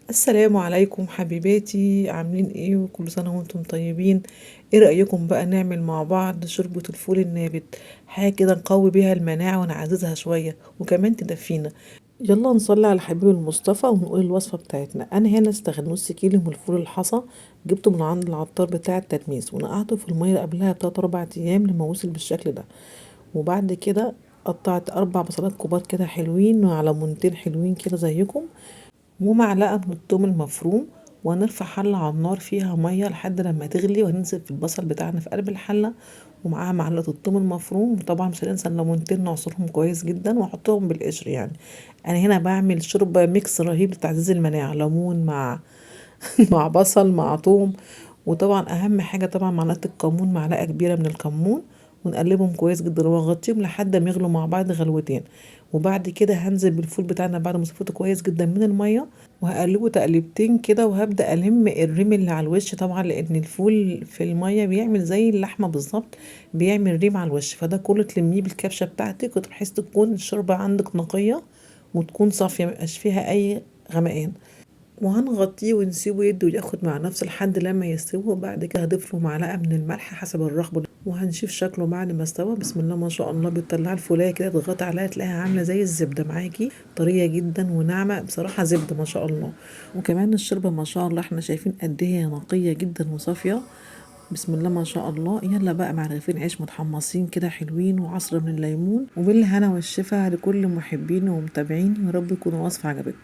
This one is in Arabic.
السلام عليكم حبيباتي، عاملين ايه؟ وكل سنة وانتم طيبين. ايه رأيكم بقى نعمل مع بعض شوربة الفول النابت؟ حاجة كده نقوي بيها المناعة ونعززها شوية وكمان تدفينا. يلا نصلي على حبيب المصطفى ونقول الوصفة بتاعتنا. انا هنا استخدم نص كيلو من الفول الحصى، جبته من عند العطار بتاع التدميس ونقعته في المية قبلها بتلات اربع ايام لما وصل بالشكل ده. وبعد كده قطعت 4 بصلات كبار كده حلوين وعلى منتين حلوين كده زيكم، ومعلقة من الثوم المفروم. وهنرفع حلة على النار فيها مية لحد لما تغلي، وهننزل في البصل بتاعنا في قلب الحلة ومعاها معلقة الثوم المفروم. وطبعا مش هننسى الليمونتين نعصرهم كويس جدا واحطهم بالقشر يعني. انا هنا بعمل شوربة ميكس رهيب لتعزيز المناعة، ليمون مع مع بصل مع ثوم. وطبعا اهم حاجة طبعا معلقة الكمون، معلقة كبيرة من الكمون. ونقلبهم كويس جدا واغطيهم لحد ما يغلوا مع بعض غلوتين. وبعد كده هنزل بالفول بتاعنا بعد ما صفيته كويس جدا من المية، وهقلبه تقليبتين كده، وهبدأ ألم الريم اللي على الوش طبعا لأن الفول في المية بيعمل زي اللحمة بالظبط، بيعمل ريم على الوش. فده كله تلميه بالكبشة بتاعتك بحيث تكون الشوربة عندك نقية وتكون صافية ميبقاش فيها أي غمقان. وهنغطيه ونسيبه يده وياخد مع نفسه لحد لما يستوي. وبعد كده هضيف له معلقه من الملح حسب الرغبه، وهنشوف شكله بعد ما استوى. بسم الله ما شاء الله، بتطلع الفولايه كده تضغطي عليها تلاقيها عامله زي الزبده معاكي، طريه جدا وناعمه بصراحه، زبده ما شاء الله. وكمان الشوربه ما شاء الله احنا شايفين قد ايه هي نقيه جدا وصافيه. بسم الله ما شاء الله. يلا بقى مع رغيفين عيش متحمصين كده حلوين وعصرة من الليمون، وبالهنا والشفا لكل محبين ومتابعين. يا رب يكون وصفة عجبتكم.